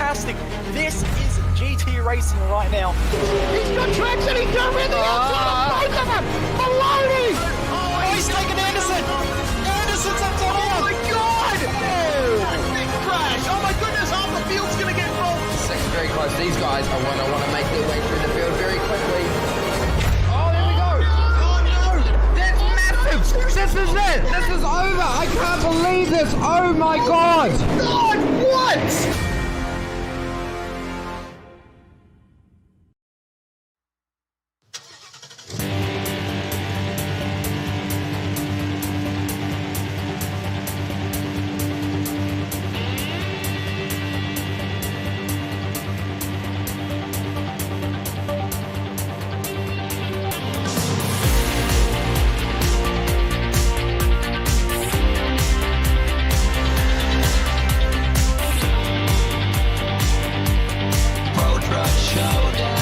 fantastic. This is GT racing right now. He's got traction, he's got everything outside of both of them! Maloney! Oh, he's taken Anderson! Anderson's up to Oh my god! Oh. Big crash! Oh my goodness, half the field's gonna get rolled! Second very close. These guys are want to make their way through the field very quickly. This is it! This is over! I can't believe this! Oh my god! God, what? Pro Truck Showdown.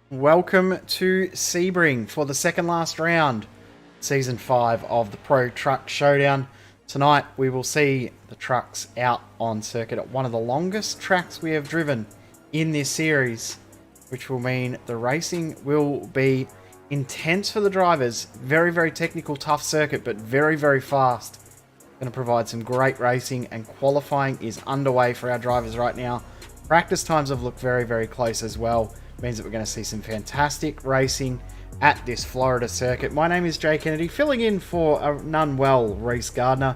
Welcome to Sebring for the second last round, Season 5 of the Pro Truck Showdown. Tonight we will see the trucks out on circuit at one of the longest tracks we have driven in this series, which will mean the racing will be intense for the drivers. Very, very technical, tough circuit, but very, very fast. Going to provide some great racing, and qualifying is underway for our drivers right now. Practice times have looked very, very close as well. Means that we're going to see some fantastic racing at this Florida circuit. My name is Jay Kennedy, filling in for an unwell Reese Gardner.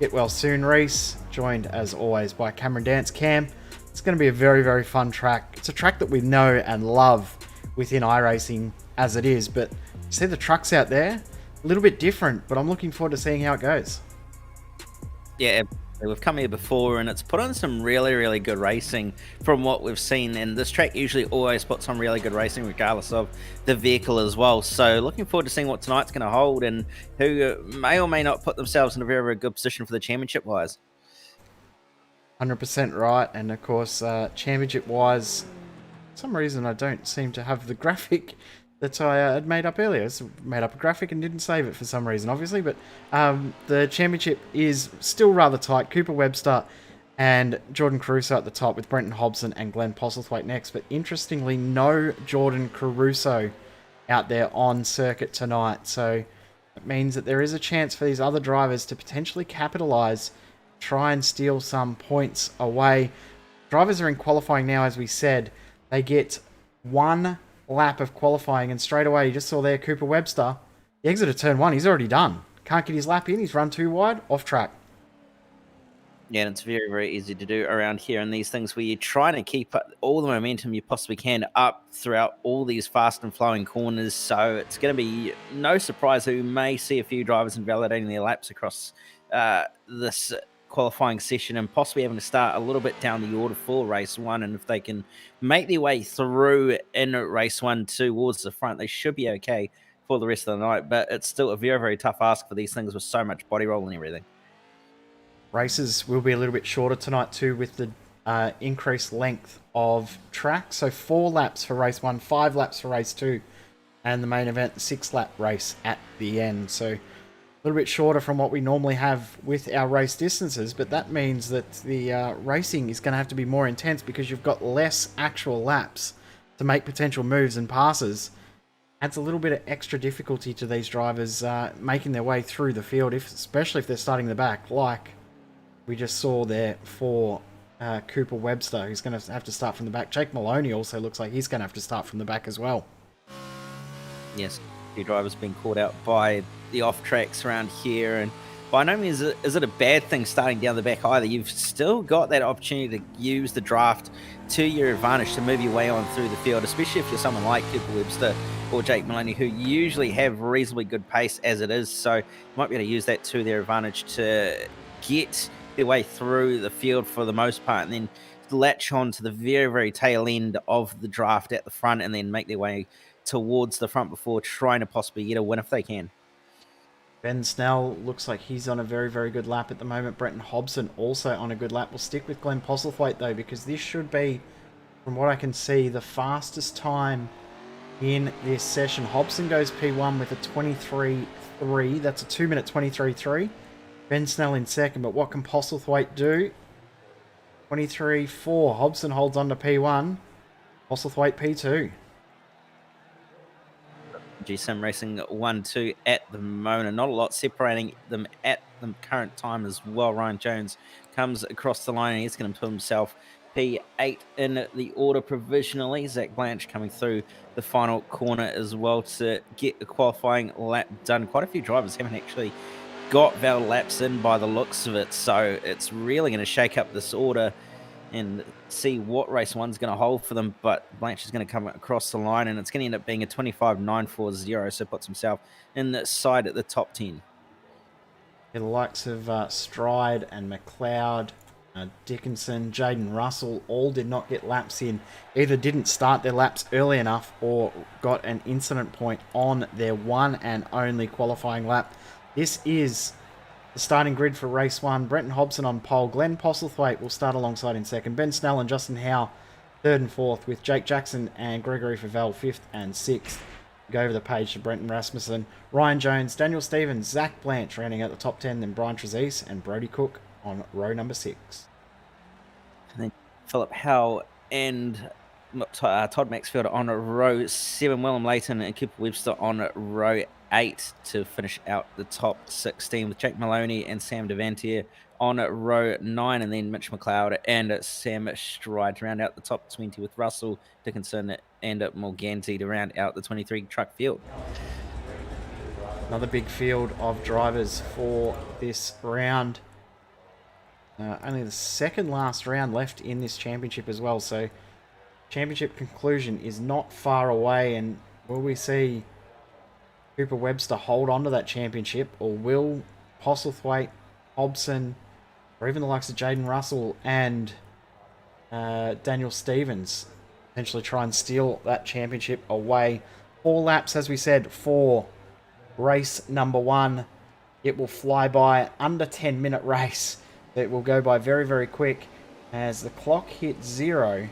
Get well soon, Reese. Joined as always by Cameron Dance. Cam, it's going to be a very, very fun track. It's a track that we know and love within iRacing as it is, but see the trucks out there, a little bit different, but I'm looking forward to seeing how it goes. Yeah, we've come here before and it's put on some really, really good racing from what we've seen, and this track usually always puts on really good racing regardless of the vehicle as well. So looking forward to seeing what tonight's going to hold and who may or may not put themselves in a very, very good position for the championship wise. 100% right, and of course championship wise, for some reason I don't seem to have the graphic that I had made up earlier. I made up a graphic and didn't save it for some reason, obviously, but the championship is still rather tight. Cooper Webster and Jordan Caruso at the top, with Brenton Hobson and Glenn Postlethwaite next, but interestingly, no Jordan Caruso out there on circuit tonight, so it means that there is a chance for these other drivers to potentially capitalize, try and steal some points away. Drivers are in qualifying now, as we said. They get one lap of qualifying, and straight away you just saw there Cooper Webster, the exit of turn 1, he's already done. Can't get his lap in, he's run too wide, off track. Yeah, and it's very, very easy to do around here in these things where you're trying to keep all the momentum you possibly can up throughout all these fast and flowing corners. So it's going to be no surprise that we may see a few drivers invalidating their laps across this qualifying session, and possibly having to start a little bit down the order for race 1. And if they can make their way through in race 1 towards the front, they should be okay for the rest of the night. But it's still a very, very tough ask for these things with so much body roll and everything. Races will be a little bit shorter tonight too, with the increased length of track. So 4 laps for race 1, 5 laps for race 2, and the main event, 6-lap race at the end. So a little bit shorter from what we normally have with our race distances, but that means that the racing is going to have to be more intense because you've got less actual laps to make potential moves and passes. Adds a little bit of extra difficulty to these drivers making their way through the field, especially if they're starting the back, like we just saw there for Cooper Webster, who's going to have to start from the back. Jake Maloney also looks like he's going to have to start from the back as well. Yes, few drivers being caught out by the off tracks around here, and by no means is it a bad thing starting down the back either. You've still got that opportunity to use the draft to your advantage to move your way on through the field, especially if you're someone like Cooper Webster or Jake Maloney, who usually have reasonably good pace as it is, so you might be able to use that to their advantage to get their way through the field for the most part, and then latch on to the very, very tail end of the draft at the front and then make their way towards the front before trying to possibly get a win if they can. Ben Snell looks like he's on a very, very good lap at the moment. Brenton Hobson also on a good lap. We'll stick with Glenn Postlethwaite though, because this should be, from what I can see, the fastest time in this session. Hobson goes P1 with a 23.3. That's a 2 minute 23.3. Ben Snell in second, but what can Postlethwaite do? 23.4. Hobson holds on to P1. Postlethwaite P2. Sim Racing 1-2 at the moment. Not a lot separating them at the current time as well. Ryan Jones comes across the line and he's going to put himself P8 in the order provisionally. Zach Blanche coming through the final corner as well to get a qualifying lap done. Quite a few drivers haven't actually got valid laps in by the looks of it, so it's really going to shake up this order and see what race one's going to hold for them. But Blanche is going to come across the line and it's going to end up being a 25.940, so puts himself in the side at the top 10. Yeah, the likes of Stride and McLeod, Dickinson, Jaden Russell all did not get laps in. Either didn't start their laps early enough or got an incident point on their one and only qualifying lap. This is the starting grid for race one. Brenton Hobson on pole. Glenn Postlethwaite will start alongside in second. Ben Snell and Justin Howe third and fourth, with Jake Jackson and Gregory Favell fifth and sixth. Go over the page to Brenton Rasmussen, Ryan Jones, Daniel Stevens, Zach Blanche rounding out the top 10, then Brian Trezise and Brody Cook on row number 6. And then Philip Howe and Todd Maxfield on row 7, Willem Layton and Cooper Webster on row 8 to finish out the top 16, with Jake Maloney and Sam Devantier on row 9, and then Mitch McLeod and Sam Stride to round out the top 20, with Russell Dickinson and Morganti to round out the 23 truck field. Another big field of drivers for this round. Only the second last round left in this championship as well, so championship conclusion is not far away. And will we see Cooper Webster hold on to that championship, or will Postlethwaite, Hobson, or even the likes of Jaden Russell and Daniel Stevens potentially try and steal that championship away? 4 laps, as we said, for race number 1. It will fly by, under 10-minute race. It will go by very, very quick as the clock hits 0.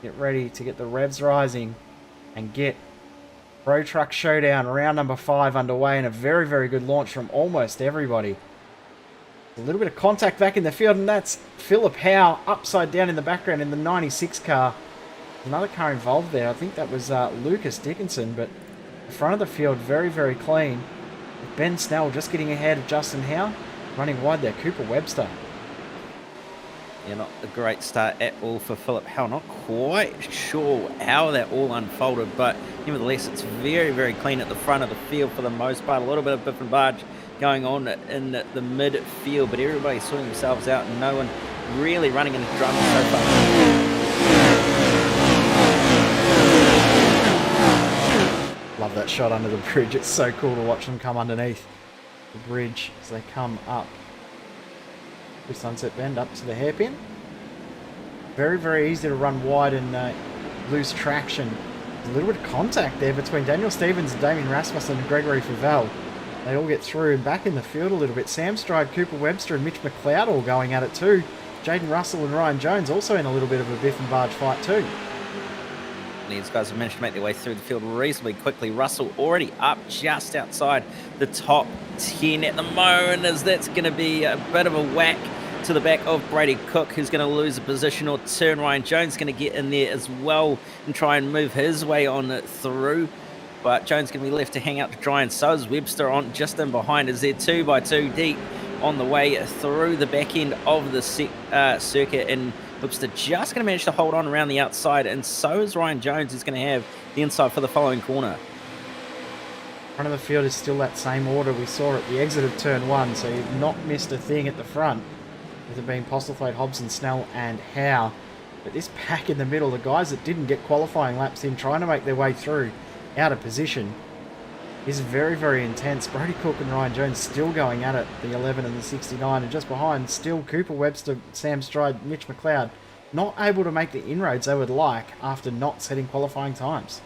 Get ready to get the revs rising and get Pro Truck Showdown round number 5 underway, and a very, very good launch from almost everybody. A little bit of contact back in the field, and that's Philip Howe upside down in the background in the 96 car. Another car involved there. I think that was Lucas Dickinson, but the front of the field very, very clean. Ben Snell just getting ahead of Justin Howe. Running wide there, Cooper Webster. Yeah, not a great start at all for Philip Howe. Not quite sure how that all unfolded, but nevertheless, it's very, very clean at the front of the field for the most part. A little bit of biff and barge going on in the midfield, but everybody's sorting themselves out and no one really running into drums so far. Love that shot under the bridge. It's so cool to watch them come underneath the bridge as they come up the Sunset Bend up to the hairpin. Very, very easy to run wide and lose traction. There's a little bit of contact there between Daniel Stevens and Damien Rasmussen and Gregory Favell. They all get through and back in the field a little bit. Sam Stride, Cooper Webster and Mitch McLeod all going at it too. Jaden Russell and Ryan Jones also in a little bit of a biff and barge fight too. These guys have managed to make their way through the field reasonably quickly. Russell already up just outside the top 10 at the moment, as that's going to be a bit of a whack to the back of Brady Cook, who's going to lose a position or two. And Ryan Jones going to get in there as well and try and move his way on through. But Jones going to be left to hang out to dry, and so is Webster on just in behind as they're 2 by 2 deep on the way through the back end of the circuit. And Webster just going to manage to hold on around the outside, and so is Ryan Jones, who's going to have the inside for the following corner. Front of the field is still that same order we saw at the exit of turn 1, so you've not missed a thing at the front, with it being Postlethwaite, Hobson, Snell and Howe. But this pack in the middle, the guys that didn't get qualifying laps in, trying to make their way through out of position, is very, very intense. Brody Cook and Ryan Jones still going at it, the 11 and the 69, and just behind still Cooper Webster, Sam Stride, Mitch McLeod, not able to make the inroads they would like after not setting qualifying times.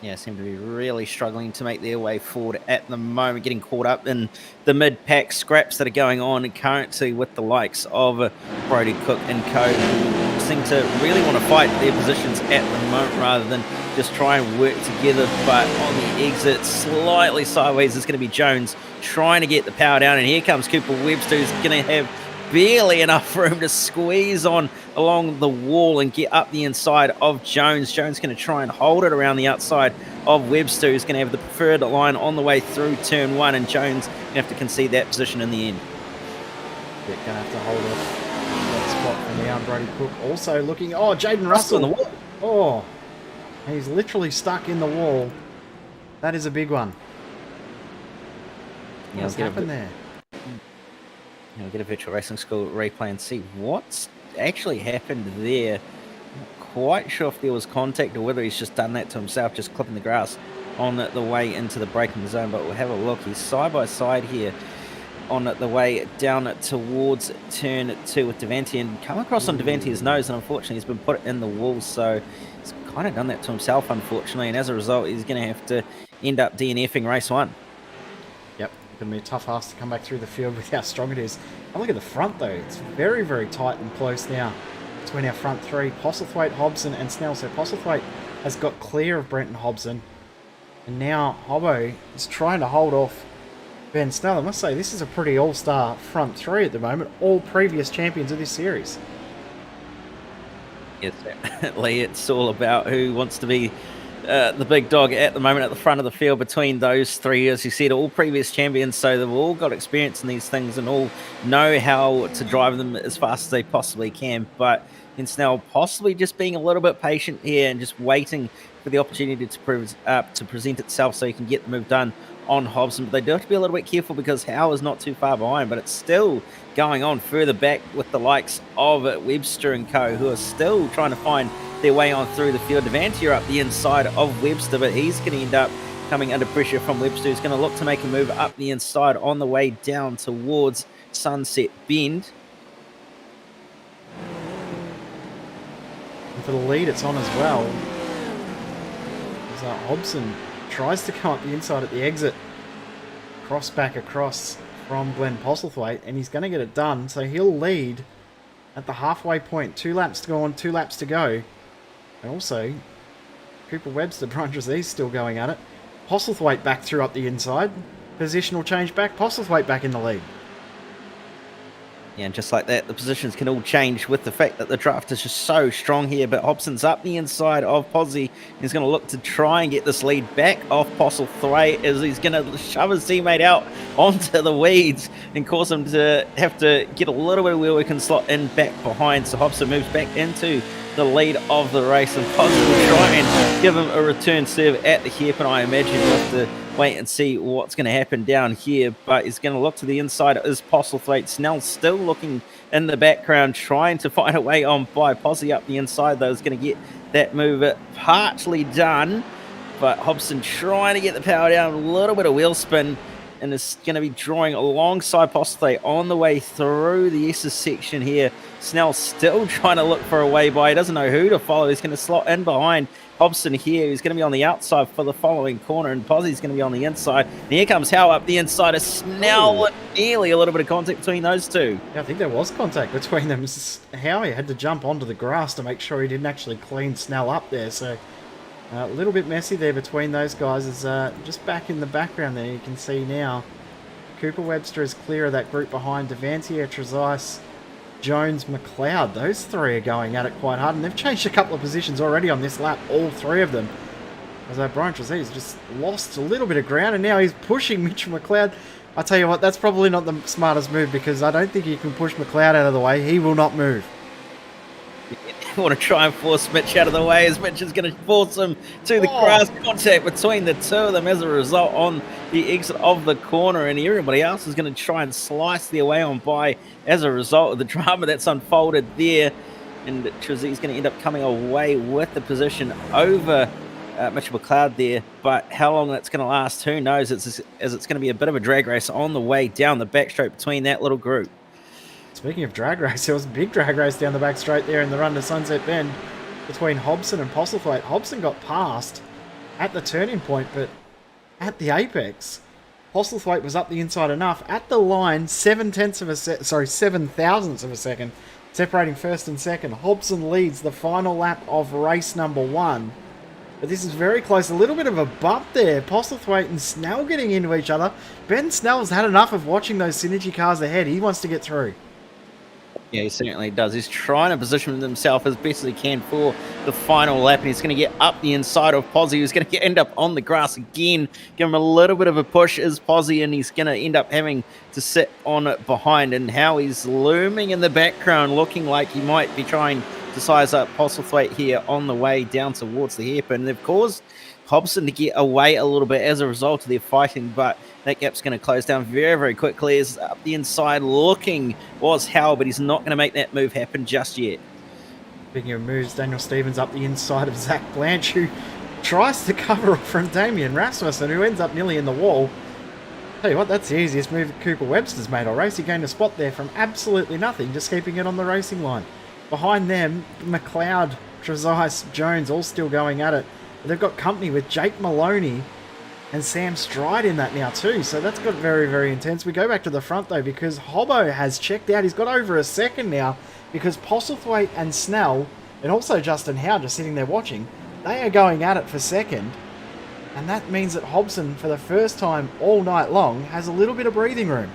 Yeah, seem to be really struggling to make their way forward at the moment, getting caught up in the mid-pack scraps that are going on currently with the likes of Brody Cook and co, who seem to really want to fight their positions at the moment rather than just try and work together. But on the exit, slightly sideways, is going to be Jones trying to get the power down, and here comes Cooper Webster, who's going to have barely enough room to squeeze on along the wall and get up the inside of Jones. Jones going to try and hold it around the outside of Webster, who's going to have the preferred line on the way through turn 1, and Jones going to have to concede that position in the end. They're going to have to hold off that spot for now. Brody Cook also looking... Oh, Jaden Russell. On the wall. Oh, he's literally stuck in the wall. That is a big one. Yeah, What's happened there? We'll get a virtual racing school replay and see what's actually happened there. Not quite sure if there was contact or whether he's just done that to himself, just clipping the grass on the way into the braking zone. But we'll have a look. He's side by side here on the way down towards turn 2 with Devante, and come across on Devante's nose, and unfortunately he's been put in the wall, so he's kind of done that to himself, unfortunately, and as a result he's going to have to end up DNFing race 1. Yep, going to be a tough ask to come back through the field with how strong it is. And look at the front though, it's very, very tight and close now between our front three, Postlethwaite, Hobson and Snell. So Postlethwaite has got clear of Brenton Hobson, and now Hobbo is trying to hold off Ben Snell. I must say, this is a pretty all-star front three at the moment, all previous champions of this series. Yes, definitely. It's all about who wants to be the big dog at the moment at the front of the field between those three. As you said, all previous champions, so they've all got experience in these things and all know how to drive them as fast as they possibly can. But Ben Snell possibly just being a little bit patient here and just waiting for the opportunity to present itself so he can get the move done on Hobson. But they do have to be a little bit careful because Howe is not too far behind, but it's still going on further back with the likes of Webster and co, who are still trying to find their way on through the field. Devante up the inside of Webster, but he's going to end up coming under pressure from Webster, who's going to look to make a move up the inside on the way down towards Sunset Bend. And for the lead, it's on as well. As Hobson tries to come up the inside at the exit, cross back across from Glenn Postlethwaite, and he's going to get it done. So he'll lead at the halfway point. 2 laps to go on, 2 laps to go. And also, Cooper Webster, Brian Trazee's still going at it. Postlethwaite back through up the inside. Positional change back. Postlethwaite back in the lead. Yeah, and just like that, the positions can all change with the fact that the draft is just so strong here. But Hobson's up the inside of Posey. He's going to look to try and get this lead back off Postlethwaite as he's going to shove his teammate out onto the weeds and cause him to have to get a little bit of wheel work and slot in back behind. So Hobson moves back into the lead of the race, and Posey will try and give him a return serve at the hairpin. I imagine we'll have to wait and see what's going to happen down here, but he's going to look to the inside as Postlethwaite. Snell still looking in the background, trying to find a way on by Posey up the inside, though, is going to get that move partially done, but Hobson trying to get the power down, a little bit of wheel spin, and is going to be drawing alongside Postlethwaite on the way through the S's section here. Snell still trying to look for a way by. He doesn't know who to follow. He's going to slot in behind Hobson here. He's going to be on the outside for the following corner, and Possey's going to be on the inside. And here comes Howe up the inside of Snell. Nearly a little bit of contact between those two. Yeah, I think there was contact between them. Howie had to jump onto the grass to make sure he didn't actually clean Snell up there. So a little bit messy there between those guys. Is just back in the background there, you can see now Cooper Webster is clear of that group behind. Devante, Trezise, Jones, McLeod. Those three are going at it quite hard, and they've changed a couple of positions already on this lap, all three of them. As Brian Trazee's just lost a little bit of ground, and now he's pushing Mitchell McLeod. I tell you what, that's probably not the smartest move, because I don't think you can push McLeod out of the way. He will not move. I want to try and force Mitch out of the way, as Mitch is going to force him to the grass. Contact between the two of them as a result on the exit of the corner, and everybody else is going to try and slice their way on by as a result of the drama that's unfolded there. And Trazee's going to end up coming away with the position over Mitchell McLeod there, but how long that's going to last, who knows, as it's going to be a bit of a drag race on the way down the backstroke between that little group. It's Speaking of drag race, there was a big drag race down the back straight there in the run to Sunset Bend between Hobson and Postlethwaite. Hobson got past at the turning point, but at the apex, Postlethwaite was up the inside enough. At the line, 7 thousandths of a second, separating first and second. Hobson leads the final lap of race number 1. But this is very close. A little bit of a bump there. Postlethwaite and Snell getting into each other. Ben Snell's had enough of watching those Synergy cars ahead. He wants to get through. Yeah, he certainly does. He's trying to position himself as best as he can for the final lap, and he's going to get up the inside of Posy, who's going to end up on the grass again. Give him a little bit of a push is Posy, and he's going to end up having to sit on it behind. And how he's looming in the background, looking like he might be trying to size up Postlethwaite here on the way down towards the hairpin. They've caused Hobson to get away a little bit as a result of their fighting, but that gap's going to close down very, very quickly. As up the inside looking was Howell, but he's not going to make that move happen just yet. Speaking of moves, Daniel Stevens up the inside of Zach Blanche, who tries to cover off from Damien Rasmussen, who ends up nearly in the wall. Tell you what, that's the easiest move that Cooper Webster's made all race. He gained a spot there from absolutely nothing, just keeping it on the racing line. Behind them, McLeod, Trezise, Jones all still going at it. They've got company with Jake Maloney and Sam Stride in that now too, so that's got very, very intense. We go back to the front though, because Hobbo has checked out. He's got over a second now, because Postlethwaite and Snell, and also Justin Howe just sitting there watching, they are going at it for second, and that means that Hobson, for the first time all night long, has a little bit of breathing room.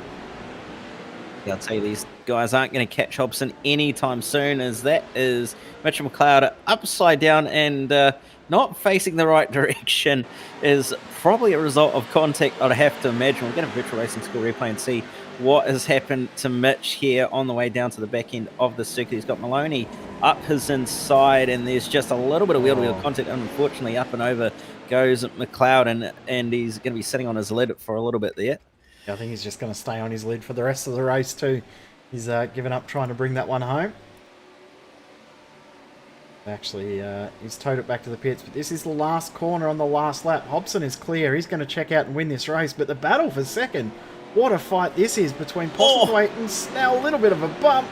Yeah, I'll tell you, these guys aren't going to catch Hobson anytime soon, as that is Mitchell McLeod upside down and not facing the right direction, is probably a result of contact, I'd have to imagine. We'll get a virtual racing school replay and see what has happened to Mitch here on the way down to the back end of the circuit. He's got Maloney up his inside, and there's just a little bit of wheel-to-wheel contact. Unfortunately, up and over goes McLeod, and he's going to be sitting on his lid for a little bit there. Yeah, I think he's just going to stay on his lid for the rest of the race too. He's given up trying to bring that one home. Actually, he's towed it back to the pits, but this is the last corner on the last lap. Hobson is clear. He's going to check out and win this race, but the battle for second, what a fight this is between Postlethwaite and Snell. A little bit of a bump.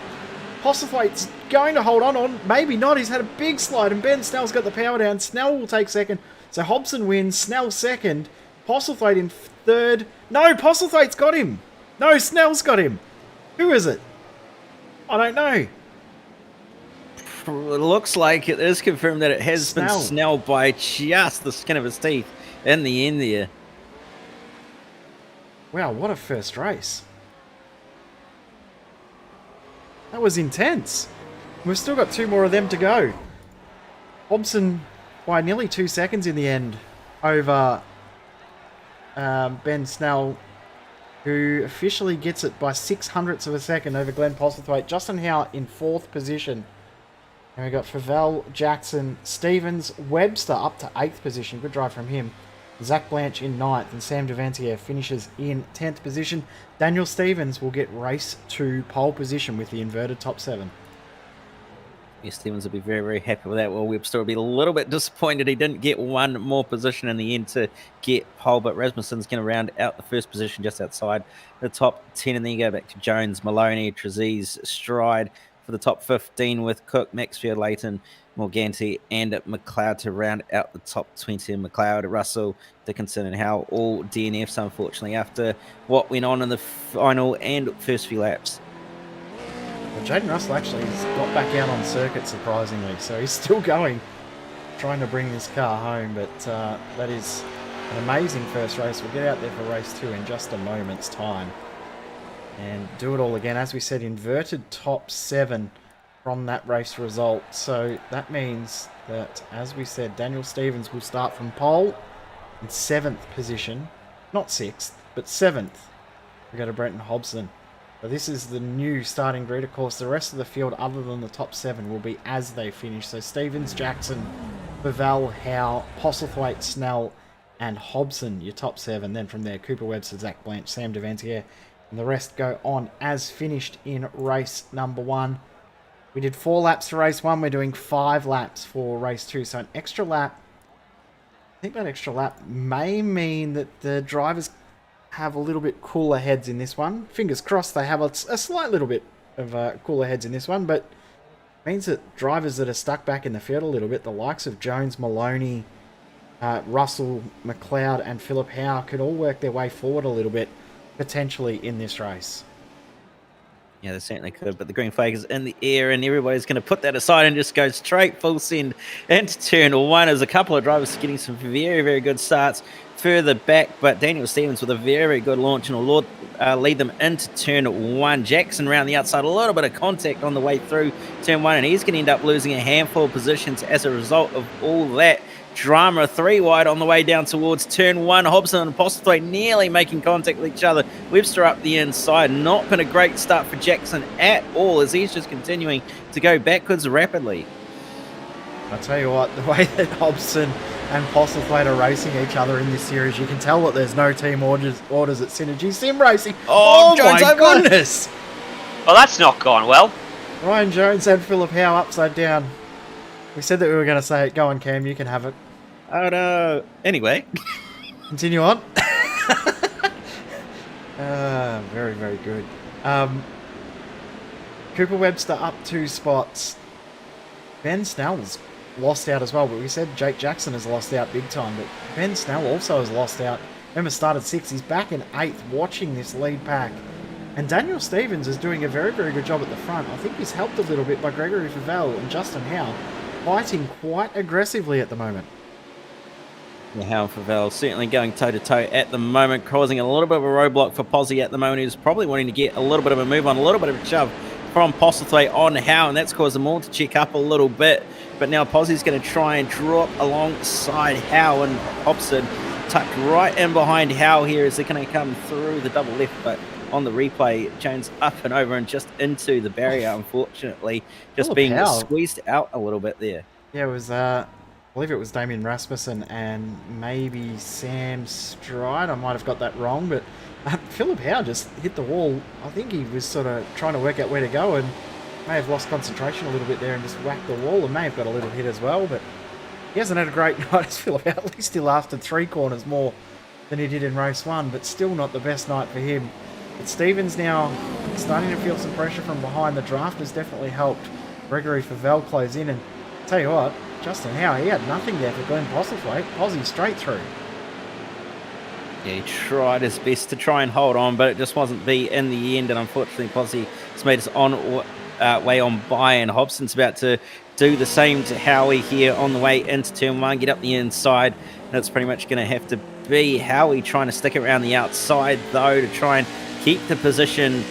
Postlethwaite's going to hold on, maybe not. He's had a big slide, and Ben Snell's got the power down. Snell will take second. So Hobson wins, Snell second, Postlethwaite in third. No, Postlethwaite's got him. No, Snell's got him. Who is it? I don't know. It looks like it is confirmed that it has been Snell by just the skin of his teeth in the end there. Wow, what a first race. That was intense. We've still got 2 more of them to go. Hobson by nearly 2 seconds in the end over Ben Snell, who officially gets it by 0.06 of a second over Glenn Postlethwaite. Justin Howe in 4th position. And we got Favell, Jackson, Stevens, Webster up to 8th position. Good drive from him. Zach Blanche in 9th, and Sam Devantier finishes in 10th position. Daniel Stevens will get race 2 pole position with the inverted top 7. Yeah, Stevens will be very, very happy with that. Well, Webster will be a little bit disappointed he didn't get one more position in the end to get pole, but Rasmussen's going to round out the first position just outside the top 10, and then you go back to Jones, Maloney, Trezise, Stride for the top 15 with Cook, Maxfield, Leighton, Morganti, and McLeod to round out the top 20. McLeod, Russell, Dickinson, and Howe all DNFs, unfortunately, after what went on in the final and first few laps. Well, Jaden Russell actually has got back out on circuit, surprisingly, so he's still going, trying to bring this car home, but that is an amazing first race. We'll get out there for race 2 in just a moment's time and do it all again. As we said, inverted top 7 from that race result. So that means that, as we said, Daniel Stevens will start from pole in 7th position. Not 6th, but 7th. We go to Brenton Hobson. So this is the new starting grid. Of course, the rest of the field, other than the top 7, will be as they finish. So Stevens, Jackson, Favell, Howe, Postlethwaite, Snell, and Hobson, your top 7. Then from there, Cooper Webster, Zach Blanche, Sam Devantier, and the rest go on as finished in race number 1. We did 4 laps for race 1. We're doing 5 laps for race 2. So an extra lap. I think that extra lap may mean that the drivers have a little bit cooler heads in this one. Fingers crossed they have a slight little bit of cooler heads in this one, but means that drivers that are stuck back in the field a little bit, the likes of Jones, Maloney, Russell, McLeod, and Philip Howe could all work their way forward a little bit, potentially, in this race. Yeah, they certainly could, but the green flag is in the air, and everybody's going to put that aside and just go straight full send into turn one. As a couple of drivers getting some very, very good starts further back, but Daniel Stevens with a very, very good launch and will lead them into turn one. Jackson around the outside, a little bit of contact on the way through turn one, and he's going to end up losing a handful of positions as a result of all that drama. 3 wide on the way down towards turn one. Hobson and Postlewaite nearly making contact with each other. Webster up the inside. Not been a great start for Jackson at all, as he's just continuing to go backwards rapidly. I'll tell you what, the way that Hobson and Postlewaite are racing each other in this series, you can tell that there's no team orders at Synergy Sim Racing. Oh Jones, my goodness! Well, that's not gone well. Ryan Jones and Philip Howe upside down. We said that we were going to say it. Go on, Cam, you can have it. Oh no. Anyway. Continue on. Very, very good. Cooper Webster up 2 spots. Ben Snell's lost out as well, but we said Jake Jackson has lost out big time, but Ben Snell also has lost out. Remember, started 6th. He's back in 8th watching this lead pack. And Daniel Stevens is doing a very, very good job at the front. I think he's helped a little bit by Gregory Favell and Justin Howe fighting quite aggressively at the moment. Yeah, Howe and Favell certainly going toe-to-toe at the moment, causing a little bit of a roadblock for Posey at the moment, who's probably wanting to get a little bit of a move on, a little bit of a shove from Postlewaite on Howe, and that's caused them all to check up a little bit. But now Posey's going to try and drop alongside Howe, and Hobson tucked right in behind Howe here as they're going to come through the double left, but on the replay, Jones up and over and just into the barrier, unfortunately, just being squeezed out a little bit there. Yeah, it was, I believe it was Damien Rasmussen and maybe Sam Stride. I might have got that wrong, but Philip Howe just hit the wall. I think he was sort of trying to work out where to go and may have lost concentration a little bit there and just whacked the wall, and may have got a little hit as well, but he hasn't had a great night as Philip Howe. At least he lasted 3 corners more than he did in race 1, but still not the best night for him. But Stevens now starting to feel some pressure from behind. The draft has definitely helped Gregory Favell close in, and I'll tell you what, Justin Howe, he had nothing there for Glenn Postlewaite. Posey straight through. Yeah, he tried his best to try and hold on, but it just wasn't be in the end, and unfortunately Posey has made his way on by, and Hobson's about to do the same to Howie here on the way into turn 1, get up the inside, and it's pretty much going to have to be Howie trying to stick it around the outside, though, to try and keep the position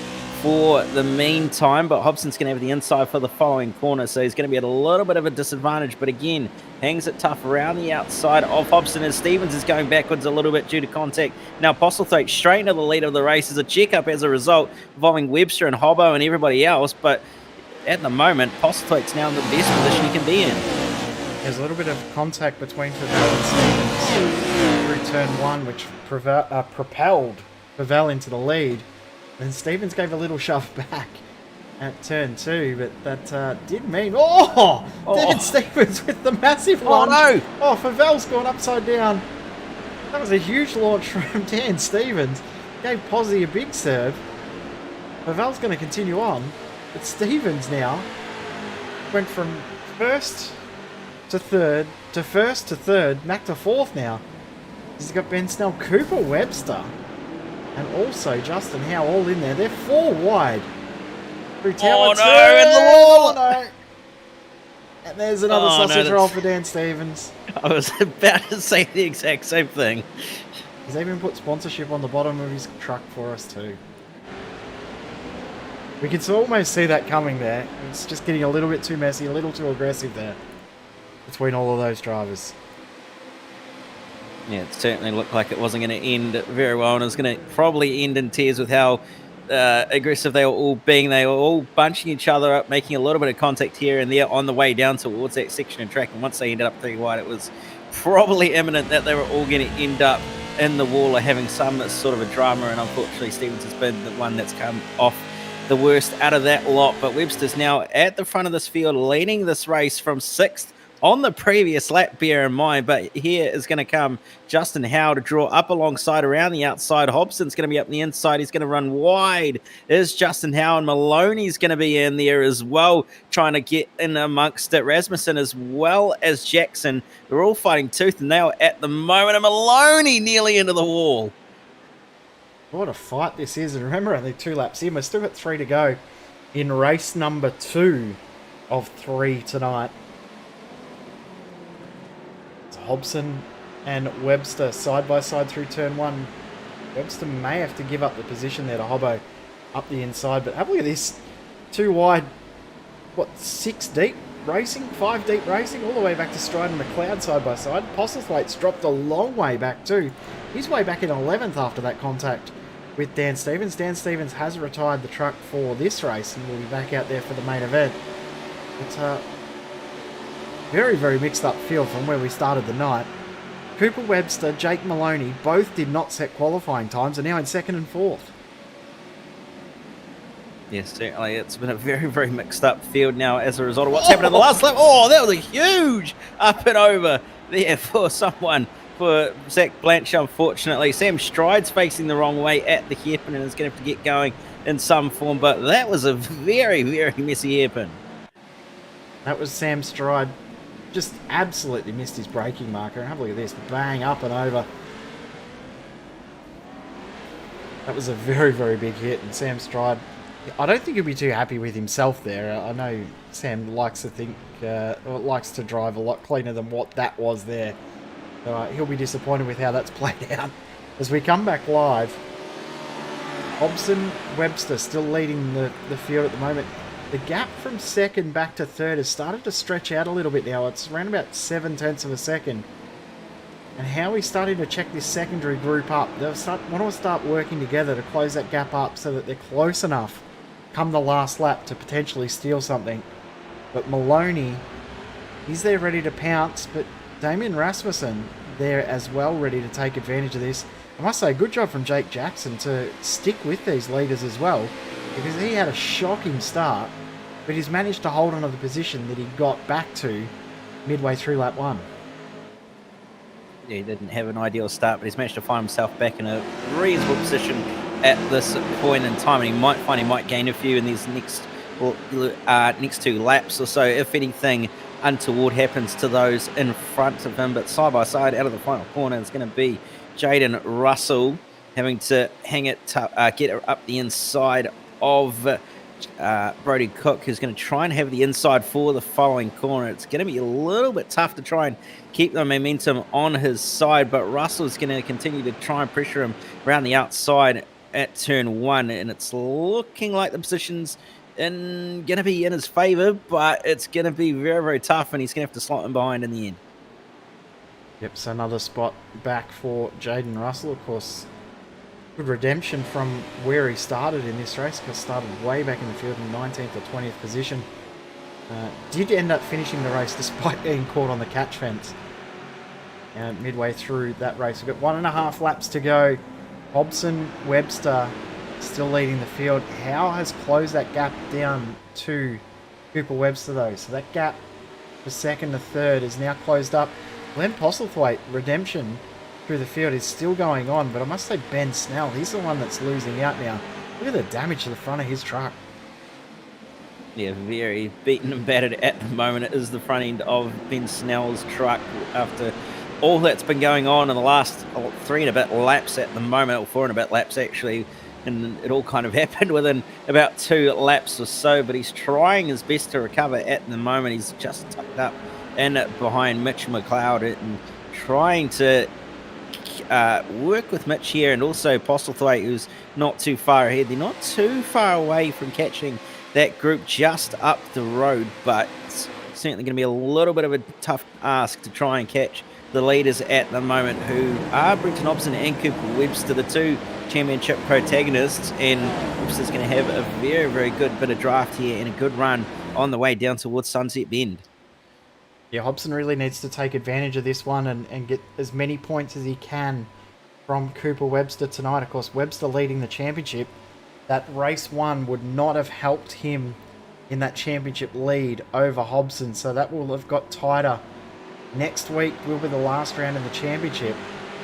for the meantime, but Hobson's going to have the inside for the following corner, so he's going to be at a little bit of a disadvantage, but again, hangs it tough around the outside of Hobson as Stevens is going backwards a little bit due to contact. Now Postlewaite straight into the lead of the race as a check-up as a result, involving Webster and Hobbo and everybody else, but at the moment, Postlewaite's now in the best position he can be in. There's a little bit of contact between Favell and Stevens through turn 1, which propelled Favell into the lead. And Stevens gave a little shove back at turn 2, but that did mean... David Stevens with the massive launch. No! Oh, Favell's gone upside down. That was a huge launch from Dan Stevens. Gave Posey a big serve. Favell's going to continue on, but Stevens now went from first to third, to first to third, back to fourth now. He's got Ben Snell, Cooper Webster, and also Justin Howe all in there. They're 4 wide. Through tower 2. In the wall! Oh, no. And there's another sausage roll for Dan Stevens. I was about to say the exact same thing. He's even put sponsorship on the bottom of his truck for us too. We can almost see that coming there. It's just getting a little bit too messy, a little too aggressive there between all of those drivers. Yeah, it certainly looked like it wasn't going to end very well, and it was going to probably end in tears with how aggressive they were all being. They were all bunching each other up, making a little bit of contact here and there on the way down towards that section of track, and once they ended up 3 wide, it was probably imminent that they were all going to end up in the wall or having some sort of a drama, and unfortunately Stevens has been the one that's come off the worst out of that lot. But Webster's now at the front of this field, leading this race from 6th on the previous lap, bear in mind. But here is going to come Justin Howe to draw up alongside around the outside. Hobson's going to be up the inside. He's going to run wide. Is Justin Howe, and Maloney's going to be in there as well, trying to get in amongst it. Rasmussen as well as Jackson. They're all fighting tooth and nail at the moment. And Maloney nearly into the wall. What a fight this is. And remember, only 2 laps in. We've still got 3 to go in race number 2 of 3 tonight. It's Hobson and Webster side by side through turn 1. Webster may have to give up the position there to Hobbo up the inside. But have a look at this. 2 wide, 6 deep racing? 5 deep racing? All the way back to Stride and McLeod side by side. Postlethwaite's dropped a long way back too. He's way back in 11th after that contact with Dan Stevens. Dan Stevens has retired the truck for this race and will be back out there for the main event. It's a very, very mixed up field from where we started the night. Cooper Webster, Jake Maloney, both did not set qualifying times, and now in 2nd and 4th. Yes, certainly. It's been a very, very mixed up field now as a result of what's happened in the last lap. Oh, that was a huge up and over there for someone. For Zach Blanche, unfortunately. Sam Stride's facing the wrong way at the hairpin and is going to have to get going in some form, but that was a very, very messy hairpin. That was Sam Stride. Just absolutely missed his braking marker. And have a look at this. Bang, up and over. That was a very, very big hit. And Sam Stride, I don't think he'll be too happy with himself there. I know Sam likes to think, likes to drive a lot cleaner than what that was there. He'll be disappointed with how that's played out. As we come back live, Hobson, Webster still leading the field at the moment. The gap from 2nd back to 3rd has started to stretch out a little bit now. It's around about 7/10 of a second. And Howie's starting to check this secondary group up. They'll want to start working together to close that gap up so that they're close enough come the last lap to potentially steal something. But Maloney, he's there ready to pounce, but Damien Rasmussen there as well, ready to take advantage of this. I must say, good job from Jake Jackson to stick with these leaders as well, because he had a shocking start, but he's managed to hold on to the position that he got back to midway through lap 1. Yeah, he didn't have an ideal start, but he's managed to find himself back in a reasonable position at this point in time, and he might gain a few in these next 2 laps or so, if anything untoward happens to those in front of him. But side by side out of the final corner is going to be Jaden Russell having to hang it get it up the inside of Brody Cook, who's going to try and have the inside for the following corner. It's going to be a little bit tough to try and keep the momentum on his side, but Russell's going to continue to try and pressure him around the outside at turn 1, and it's looking like the position's going to be in his favour, but it's going to be very, very tough, and he's going to have to slot him behind in the end. Yep, so another spot back for Jaden Russell. Of course, good redemption from where he started in this race, because started way back in the field in 19th or 20th position. Did end up finishing the race despite being caught on the catch fence midway through that race. We've got 1.5 laps to go. Hobson, Webster still leading the field. Howe has closed that gap down to Cooper Webster though. So that gap for 2nd to 3rd is now closed up. Glenn Postlethwaite, redemption through the field is still going on, but I must say Ben Snell, he's the one that's losing out now. Look at the damage to the front of his truck. Yeah, very beaten and battered at the moment. It is the front end of Ben Snell's truck after all that's been going on in the last 3 and a bit laps at the moment, or 4 and a bit laps actually. And it all kind of happened within about 2 laps or so, but he's trying his best to recover at the moment. He's just tucked up in behind Mitch McLeod and trying to work with Mitch here, and also Postlethwaite, who's not too far ahead. They're not too far away from catching that group just up the road, but it's certainly going to be a little bit of a tough ask to try and catch the leaders at the moment, who are Brenton Hobson and Cooper Webster, the 2 championship protagonists, and Webster's going to have a very, very good bit of draft here and a good run on the way down towards Sunset Bend. Yeah, Hobson really needs to take advantage of this one and get as many points as he can from Cooper Webster tonight. Of course, Webster leading the championship. That race 1 would not have helped him in that championship lead over Hobson, so that will have got tighter Next week will be the last round of the championship,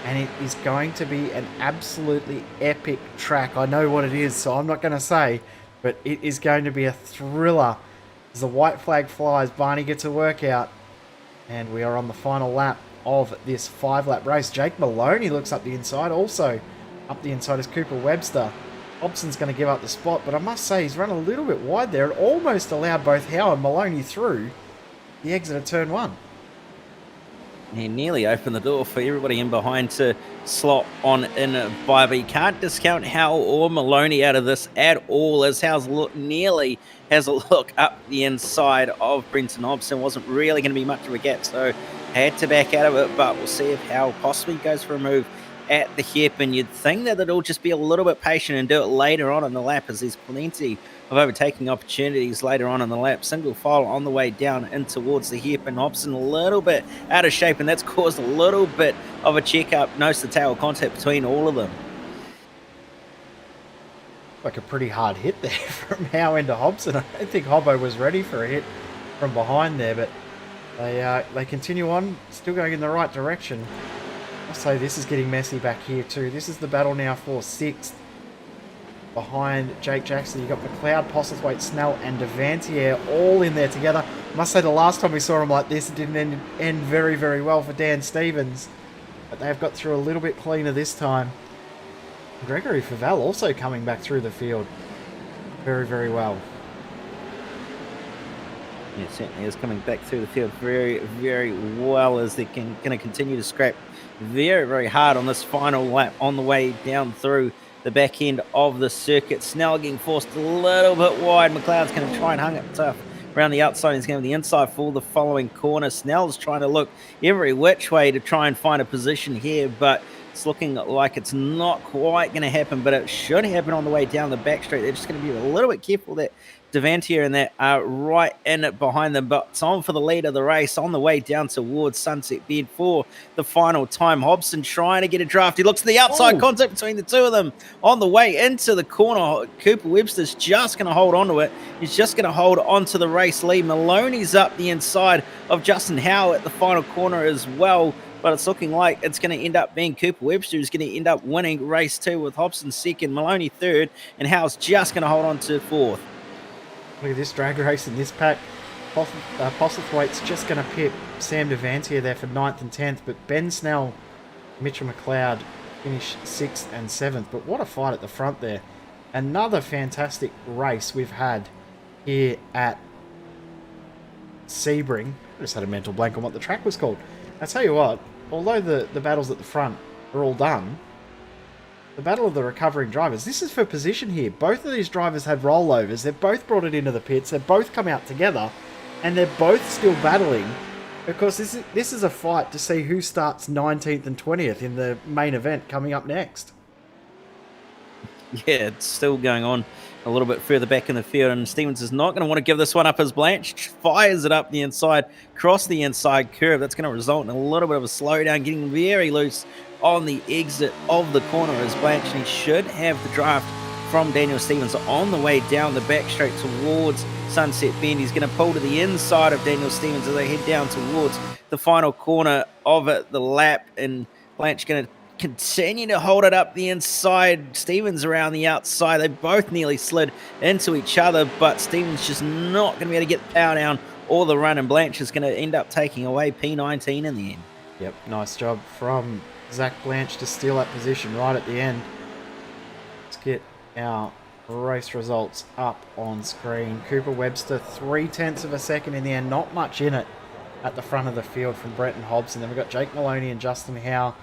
and it is going to be an absolutely epic track. I know what it is, so I'm not going to say, but it is going to be a thriller. As the white flag flies, Barney gets a workout, and we are on the final lap of this 5-lap race. Jake Maloney looks up the inside. Also up the inside is Cooper Webster. Hobson's going to give up the spot, but I must say he's run a little bit wide there. It almost allowed both Howe and Maloney through the exit of turn 1. He nearly opened the door for everybody in behind to slot on in by, but you can't discount Howe or Maloney out of this at all, as Howe's nearly has a look up the inside of Brenton Hobson. Wasn't really going to be much of a gap, so had to back out of it, but we'll see if Howe possibly goes for a move at the hip, and you'd think that it'll just be a little bit patient and do it later on in the lap, as there's plenty of overtaking opportunities later on in the lap. Single file on the way down in towards the hip, and Hobson a little bit out of shape, and that's caused a little bit of a check-up nose-to-tail contact between all of them. Like a pretty hard hit there from Howe into Hobson. I don't think Hobbo was ready for a hit from behind there, but they continue on, still going in the right direction. I'll say this is getting messy back here too. This is the battle now for 6th. Behind Jake Jackson, you've got McLeod, Postlethwaite, Snell, and Devantier all in there together. I must say the last time we saw him like this, it didn't end very, very well for Dan Stevens. But they've got through a little bit cleaner this time. Gregory Favell also coming back through the field very, very well. Yeah, certainly is coming back through the field very, very well, as they're going to continue to scrap very, very hard on this final lap on the way down through the back end of the circuit. Snell getting forced a little bit wide. McLeod's going to try and hung it tough around the outside. He's going to the inside for the following corner. Snell's trying to look every which way to try and find a position here, but it's looking like it's not quite going to happen, but it should happen on the way down the back straight. They're just going to be a little bit careful that Devantier and that are right in it behind them, but it's on for the lead of the race on the way down towards Sunset Bend for the final time. Hobson trying to get a draft. He looks to the outside, contact between the two of them on the way into the corner. Cooper Webster's just going to hold on to it. He's just going to hold on to the race lead. Maloney's up the inside of Justin Howe at the final corner as well, but it's looking like it's going to end up being Cooper Webster who's going to end up winning race 2, with Hobson second, Maloney third, and Howe's just going to hold on to 4th. Look at this drag race in this pack. Postlethwaite's just going to pip Sam Devantier there for 9th and 10th, but Ben Snell, Mitchell McLeod finish 6th and 7th. But what a fight at the front there. Another fantastic race we've had here at Sebring. I just had a mental blank on what the track was called. I tell you what, although the battles at the front are all done, the battle of the recovering drivers, this is for position here. Both of these drivers had rollovers. They've both brought it into the pits. They've both come out together, and they're both still battling, because this is a fight to see who starts 19th and 20th in the main event coming up next. Yeah, it's still going on a little bit further back in the field, and Stevens is not going to want to give this one up as Blanche fires it up the inside, across the inside curve. That's going to result in a little bit of a slowdown, getting very loose on the exit of the corner as Blanche, and he should have the draft from Daniel Stevens on the way down the back straight towards Sunset Bend. He's going to pull to the inside of Daniel Stevens as they head down towards the final corner of it, the lap, and Blanche going to continue to hold it up the inside. Stevens around the outside. They both nearly slid into each other, but Stevens just not going to be able to get the power down or the run, and Blanche is going to end up taking away P19 in the end. Yep, nice job from Zach Blanche to steal that position right at the end. Let's get our race results up on screen. Cooper Webster, 0.3 of a second in the end. Not much in it at the front of the field from Brenton Hobson. Then we've got Jake Maloney and Justin Howe.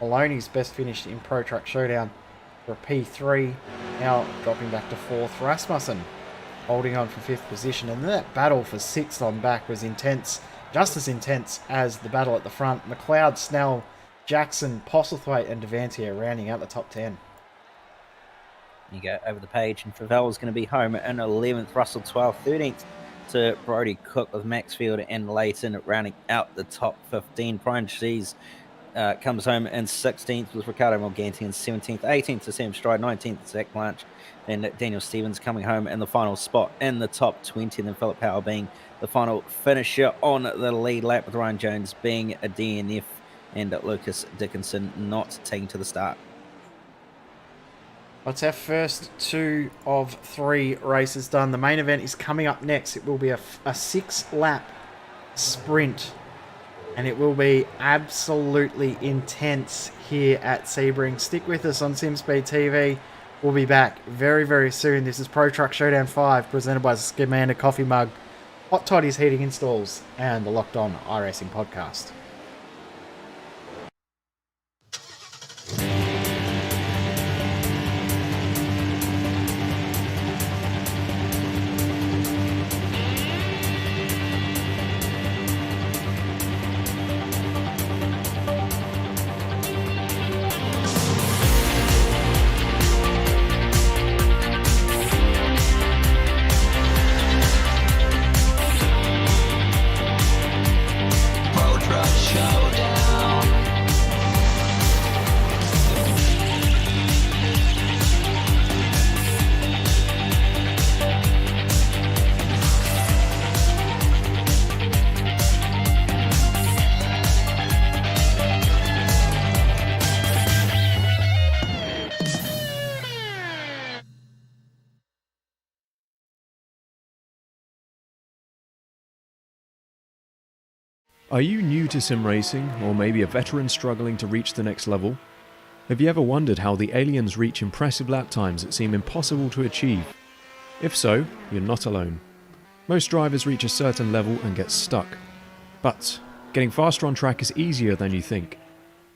Maloney's best finished in Pro Truck Showdown for a P3. Now dropping back to 4th. Rasmussen holding on for 5th position. And that battle for 6th on back was intense. Just as intense as the battle at the front. McLeod, Snell, Jackson, Postlethwaite, and Devantier rounding out the top 10. You go over the page, and Favell is going to be home in 11th, Russell 12th, 13th to Brody Cook with Maxfield and Leighton rounding out the top 15. Brian Shees comes home in 16th with Ricardo Morganti in 17th, 18th to Sam Stride, 19th to Zach Blanche, and Daniel Stevens coming home in the final spot in the top 20, and then Philip Power being the final finisher on the lead lap, with Ryan Jones being a DNF and Lucas Dickinson not taking to the start. That's our first 2 of 3 races done. The main event is coming up next. It will be a 6-lap sprint, and it will be absolutely intense here at Sebring. Stick with us on SimSpeed TV. We'll be back very, very soon. This is Pro Truck Showdown 5, presented by Scumander Coffee Mug, Hot Toddy's Heating Installs, and the Locked On iRacing podcast. Pro Truck Showdown. Are you new to sim racing, or maybe a veteran struggling to reach the next level? Have you ever wondered how the aliens reach impressive lap times that seem impossible to achieve? If so, you're not alone. Most drivers reach a certain level and get stuck. But getting faster on track is easier than you think.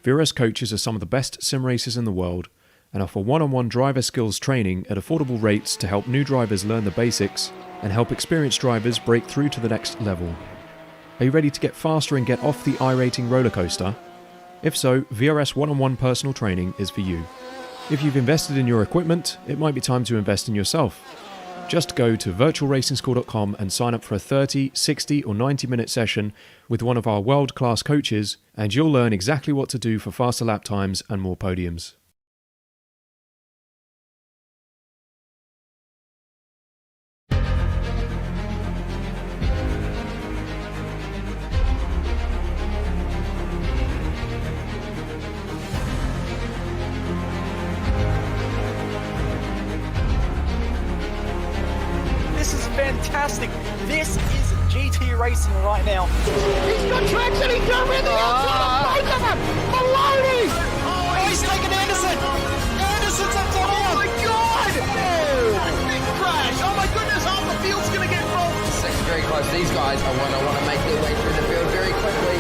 VRS coaches are some of the best sim racers in the world and offer one-on-one driver skills training at affordable rates to help new drivers learn the basics and help experienced drivers break through to the next level. Are you ready to get faster and get off the iRacing roller coaster? If so, VRS one-on-one personal training is for you. If you've invested in your equipment, it might be time to invest in yourself. Just go to virtualracingschool.com and sign up for a 30, 60 or 90-minute session with one of our world-class coaches, and you'll learn exactly what to do for faster lap times and more podiums. This is fantastic. This is GT racing right now. He's got traction. He's going in the outside. Both of them. Maloney. Oh, he's taking Anderson. Anderson's up to Oh my God. Oh, big crash. Oh my goodness. Half the field's going to get rolled. Second very close. These guys are want to make their way through the field very quickly.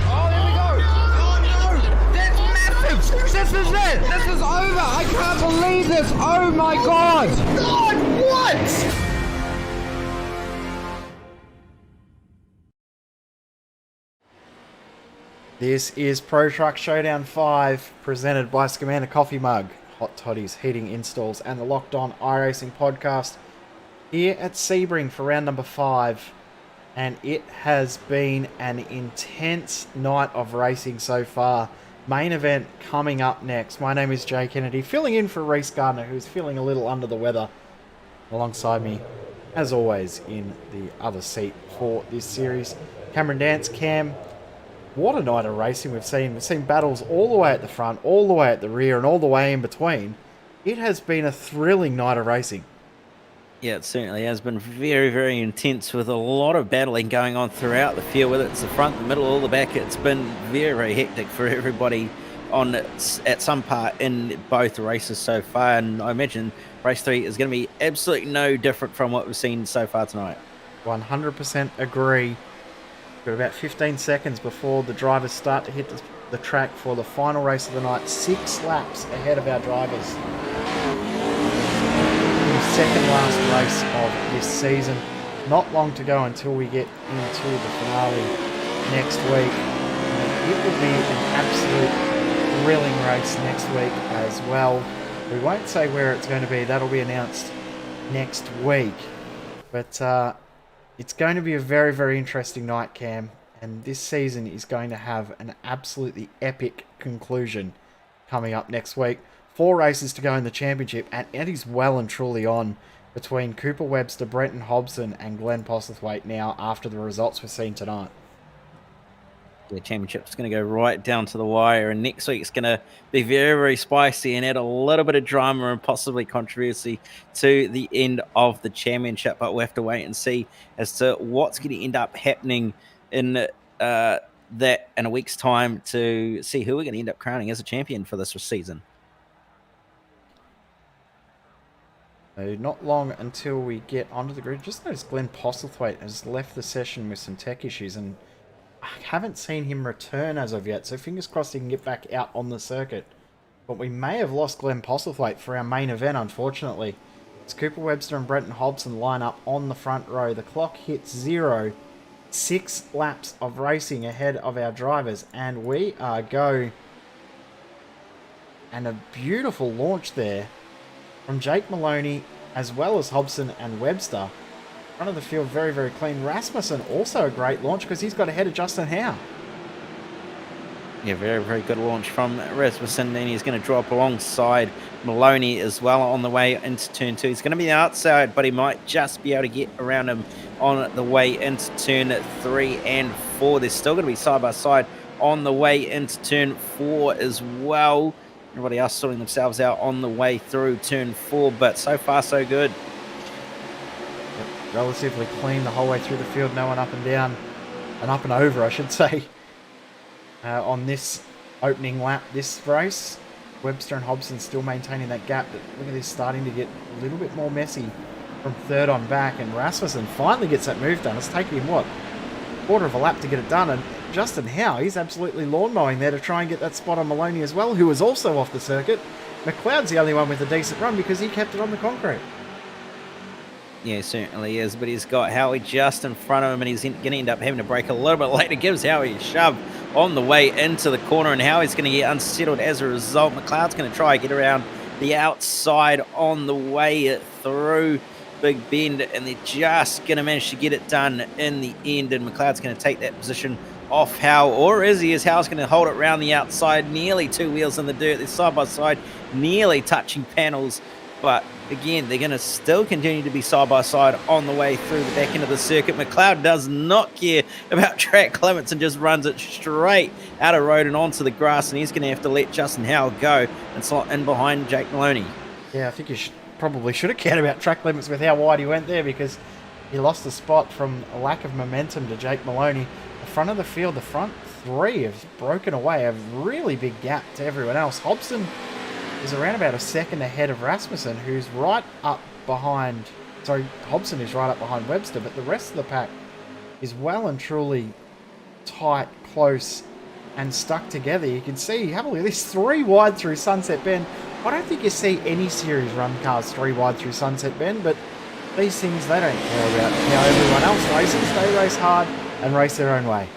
Oh, there we go. Oh no. That's massive! This is it! This is over! I can't believe this! Oh my god! God, what? This is Pro Truck Showdown 5, presented by Scumander Coffee Mug, Hot Toddy's Heating Installs, and the Locked On iRacing podcast here at Sebring for round number 5. And it has been an intense night of racing so far. Main event coming up next. My name is Jay Kennedy, filling in for Reese Gardner, who's feeling a little under the weather. Alongside me, as always, in the other seat for this series, Cameron Dance. Cam, what a night of racing we've seen. We've seen battles all the way at the front, all the way at the rear, and all the way in between. It has been a thrilling night of racing. Yeah, it certainly has been very, very intense, with a lot of battling going on throughout the field, whether it's the front, the middle, or the back. It's been very, very hectic for everybody on at some part in both races so far, and I imagine race 3 is going to be absolutely no different from what we've seen so far tonight. 100% agree. Got about 15 seconds before the drivers start to hit the track for the final race of the night. 6 laps ahead of our drivers. Second last race of this season. Not long to go until we get into the finale next week. And it will be an absolute thrilling race next week as well. We won't say where it's going to be. That'll be announced next week. But it's going to be a very, very interesting night, Cam. And this season is going to have an absolutely epic conclusion coming up next week. 4 races to go in the championship, and it is well and truly on between Cooper Webster, Brenton Hobson, and Glenn Postlethwaite now after the results we've seen tonight. The championship's going to go right down to the wire, and next week's going to be very, very spicy and add a little bit of drama and possibly controversy to the end of the championship. But we'll have to wait and see as to what's going to end up happening in that in a week's time to see who we're going to end up crowning as a champion for this season. So not long until we get onto the grid. Just noticed Glenn Postlethwaite has left the session with some tech issues, and I haven't seen him return as of yet, so fingers crossed he can get back out on the circuit. But we may have lost Glenn Postlethwaite for our main event, unfortunately. It's Cooper Webster and Brenton Hobson line up on the front row. The clock hits 0. 6 laps of racing ahead of our drivers, and we are go. And a beautiful launch there from Jake Maloney as well as Hobson and Webster. Front of the field very, very clean. Rasmussen also a great launch because he's got ahead of Justin Howe. Yeah, very, very good launch from Rasmussen, and he's going to drop alongside Maloney as well on the way into turn 2. He's going to be outside, but he might just be able to get around him on the way into turn 3 and 4. They're still going to be side by side on the way into turn 4 as well. Everybody else sorting themselves out on the way through turn 4, but so far so good. Yep, relatively clean the whole way through the field. No one up and down, and up and over, I should say. On this opening lap, this race, Webster and Hobson still maintaining that gap, but look at this starting to get a little bit more messy from third on back, and Rasmussen finally gets that move done. It's taken him, what, quarter of a lap to get it done, and Justin Howe, he's absolutely lawn mowing there to try and get that spot on Maloney as well, who was also off the circuit. McLeod's the only one with a decent run because he kept it on the concrete. Yeah, certainly is, but he's got Howie just in front of him, and he's going to end up having to brake a little bit later. Gives Howie a shove on the way into the corner, and Howie's going to get unsettled as a result. McLeod's going to try and get around the outside on the way through Big Bend, and they're just going to manage to get it done in the end, and McLeod's going to take that position off Howe, or is he? Is Howe's going to hold it around the outside, nearly 2 wheels in the dirt. They're side by side, nearly touching panels. But again, they're going to still continue to be side by side on the way through the back end of the circuit. McLeod does not care about track limits and just runs it straight out of road and onto the grass. And he's going to have to let Justin Howe go and slot in behind Jake Maloney. Yeah, I think you probably should have cared about track limits with how wide he went there, because he lost the spot from a lack of momentum to Jake Maloney. The front of the field, the front 3 have broken away, a really big gap to everyone else. Hobson is around about a second ahead of Rasmussen, who's right up behind... Sorry, Hobson is right up behind Webster, but the rest of the pack is well and truly tight, close, and stuck together. You can see, have a look at this, 3 wide through Sunset Bend. I don't think you see any series run cars 3 wide through Sunset Bend, but these things, they don't care about how everyone else races. They race hard and race their own way.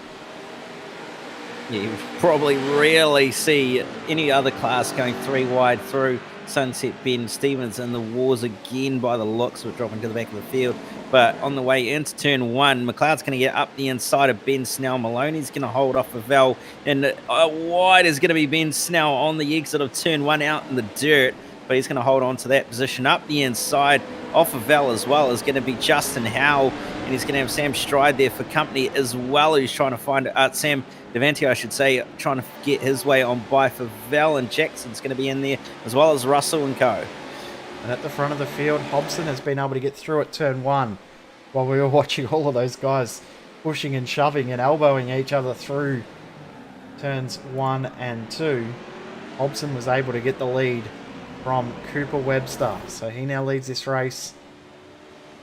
Yeah, you probably rarely see any other class going 3 wide through Sunset Bend. Stevens in the wars again by the looks of it, dropping to the back of the field. But on the way into turn 1, McLeod's going to get up the inside of Ben Snell. Maloney's going to hold off of Val, and wide is going to be Ben Snell on the exit of turn 1 out in the dirt. But he's going to hold on to that position. Up the inside off of Val as well is going to be Justin Howe, and he's going to have Sam Stride there for company as well. He's trying to find Sam Devante, I should say, trying to get his way on by for Val, and Jackson's going to be in there as well as Russell and co. And at the front of the field, Hobson has been able to get through at turn 1 while we were watching all of those guys pushing and shoving and elbowing each other through turns 1 and 2. Hobson was able to get the lead from Cooper Webster. So he now leads this race.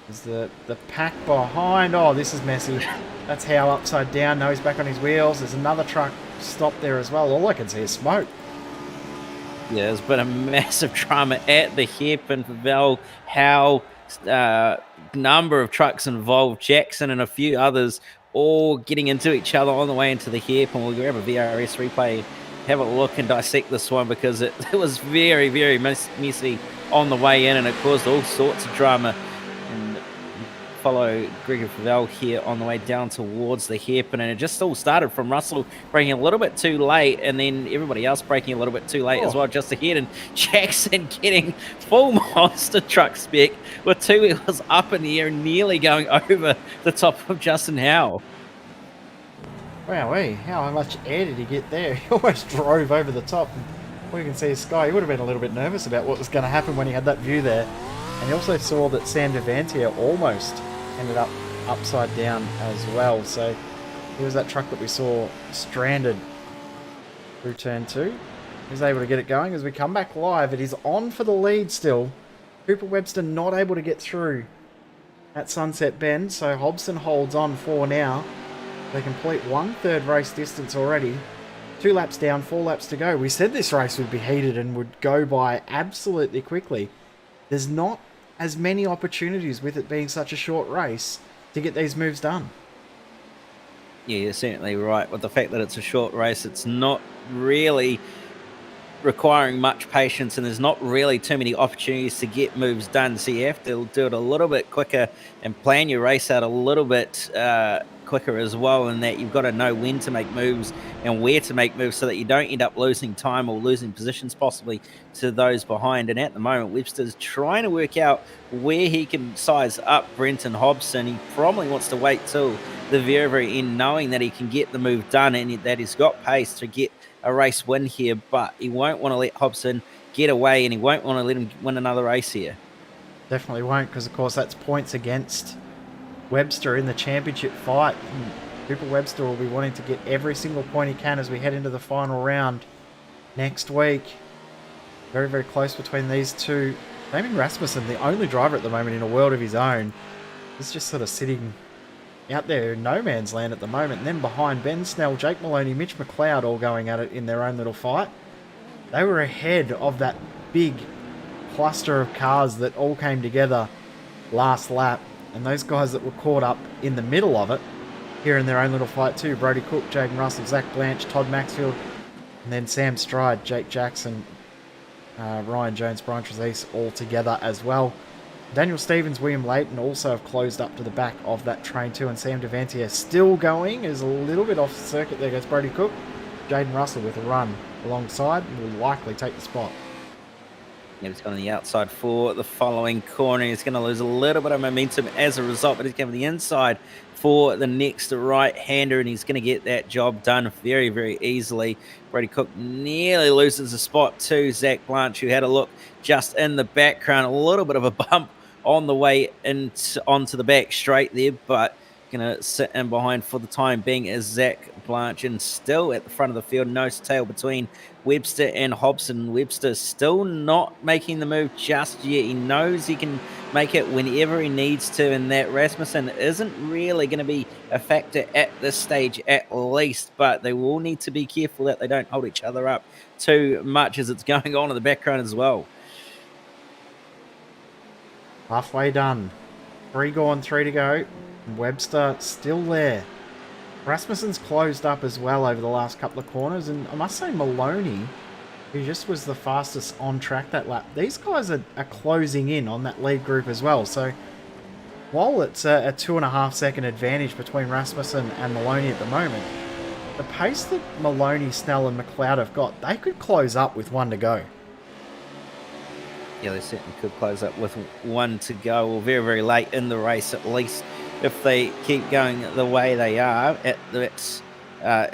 Is the pack behind. Oh, this is messy. That's Howe upside down. No, he's back on his wheels. There's another truck stopped there as well. All I can see is smoke. Yeah, there's been a massive drama at the hairpin for Val, Howe, number of trucks involved, Jackson and a few others all getting into each other on the way into the hairpin. We'll grab a VRS replay, have a look and dissect this one, because it was very, very messy on the way in, and it caused all sorts of drama. And follow Gregor Favell here on the way down towards the hairpin, and it just all started from Russell braking a little bit too late, and then everybody else braking a little bit too late as well, just ahead, and Jackson getting full monster truck spec with 2 wheels up in the air, nearly going over the top of Justin Howell. Wowee, how much air did he get there? He almost drove over the top. All you can see is Sky. He would have been a little bit nervous about what was going to happen when he had that view there. And he also saw that Sam Devantier almost ended up upside down as well. So he was that truck that we saw stranded through turn 2. He was able to get it going as we come back live. It is on for the lead still. Cooper Webster not able to get through at Sunset Bend. So Hobson holds on for now. They complete 1/3 race distance already. 2 laps down, 4 laps to go. We said this race would be heated and would go by absolutely quickly. There's not as many opportunities with it being such a short race to get these moves done. Yeah, you're certainly right. With the fact that it's a short race, it's not really requiring much patience, and there's not really too many opportunities to get moves done. So you have to do it a little bit quicker and plan your race out a little bit quicker as well, and that you've got to know when to make moves and where to make moves so that you don't end up losing time or losing positions possibly to those behind. And at the moment, Webster's trying to work out where he can size up Brenton Hobson. He probably wants to wait till the very, very end, knowing that he can get the move done and that he's got pace to get a race win here, but he won't want to let Hobson get away, and he won't want to let him win another race here. Definitely won't, because of course that's points against Webster in the championship fight. Cooper Webster will be wanting to get every single point he can as we head into the final round next week. Very, very close between these two. Damien Rasmussen, the only driver at the moment in a world of his own, is just sort of sitting out there in no man's land at the moment. And then behind, Ben Snell, Jake Maloney, Mitch McLeod all going at it in their own little fight. They were ahead of that big cluster of cars that all came together last lap. And those guys that were caught up in the middle of it, here in their own little fight too. Brody Cook, Jaden Russell, Zach Blanche, Todd Maxfield, and then Sam Stride, Jake Jackson, Ryan Jones, Brian Trezise all together as well. Daniel Stevens, William Layton also have closed up to the back of that train too, and Sam Devantier still going, is a little bit off the circuit. There goes Brody Cook. Jaden Russell with a run alongside will likely take the spot. Yeah, he's gone on the outside for the following corner. He's going to lose a little bit of momentum as a result, but he's coming the inside for the next right-hander, and he's going to get that job done very, very easily. Brady Cook nearly loses a spot to Zach Blanche, who had a look just in the background. A little bit of a bump on the way onto the back straight there, but going to sit in behind for the time being is Zach Blanche, and still at the front of the field, nose to tail between Webster and Hobson. Webster still not making the move just yet. He knows he can make it whenever he needs to, and that Rasmussen isn't really going to be a factor at this stage at least, but they will need to be careful that they don't hold each other up too much as it's going on in the background as well. Halfway done. 3 gone, 3 to go. Webster still there. Rasmussen's closed up as well over the last couple of corners, and I must say Maloney, who just was the fastest on track that lap, these guys are closing in on that lead group as well. So while it's a 2.5 second advantage between Rasmussen and Maloney at the moment, the pace that Maloney, Snell and McLeod have got, they could close up with 1 to go. Yeah, they certainly could close up with 1 to go, or very, very late in the race at least, if they keep going the way they are at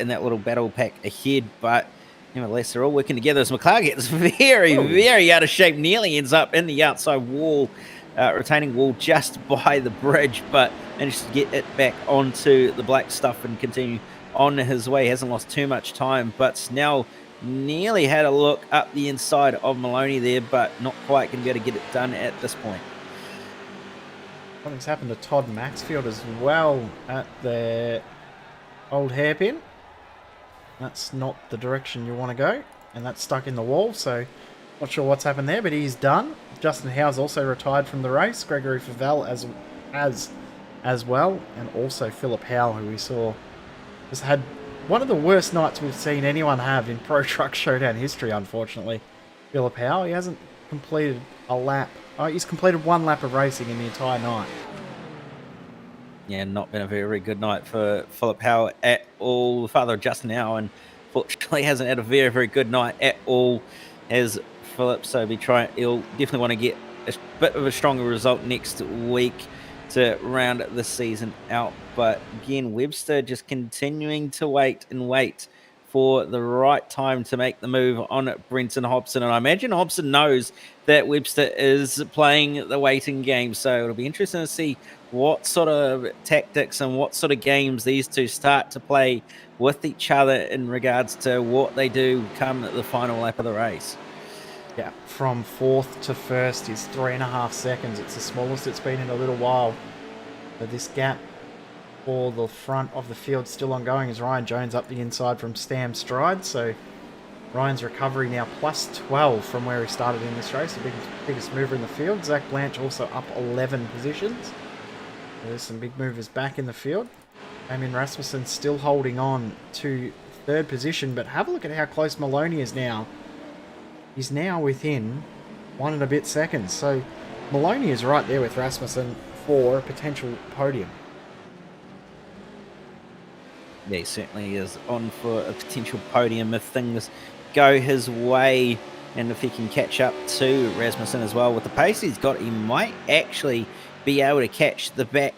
in that little battle pack ahead. But nevertheless, they're all working together as McLeod gets very, very out of shape, nearly ends up in the outside wall, retaining wall just by the bridge, but managed to get it back onto the black stuff and continue on his way. He hasn't lost too much time, but Snell nearly had a look up the inside of Maloney there, but not quite going to be able to get it done at this point. Something's happened to Todd Maxfield as well at the old hairpin. That's not the direction you want to go, and that's stuck in the wall, so not sure what's happened there, but he's done. Justin Howe's also retired from the race. Gregory Favell as well, and also Philip Howell, who we saw has had one of the worst nights we've seen anyone have in Pro Truck Showdown history, unfortunately. Philip Howell, he hasn't completed a lap. Oh, he's completed 1 lap of racing in the entire night. Yeah, not been a very, very good night for Philip Howe at all. The father of Justin Howe, and fortunately hasn't had a very, very good night at all as Philip. So he'll definitely want to get a bit of a stronger result next week to round the season out. But again, Webster just continuing to wait and wait for the right time to make the move on Brenton Hobson. And I imagine Hobson knows that Webster is playing the waiting game. So it'll be interesting to see what sort of tactics and what sort of games these two start to play with each other in regards to what they do come the final lap of the race. Yeah, from 4th to 1st is 3.5 seconds. It's the smallest it's been in a little while. But this gap for the front of the field still ongoing as Ryan Jones up the inside from Stam Stride. So Ryan's recovery now plus 12 from where he started in this race, the biggest mover in the field. Zach Blanche also up 11 positions. There's some big movers back in the field. Damien Rasmussen still holding on to 3rd position, but have a look at how close Maloney is now. He's now within 1 and a bit seconds. So Maloney is right there with Rasmussen for a potential podium. Yeah, he certainly is on for a potential podium if things go his way, and if he can catch up to Rasmussen as well with the pace he's got, he might actually be able to catch the back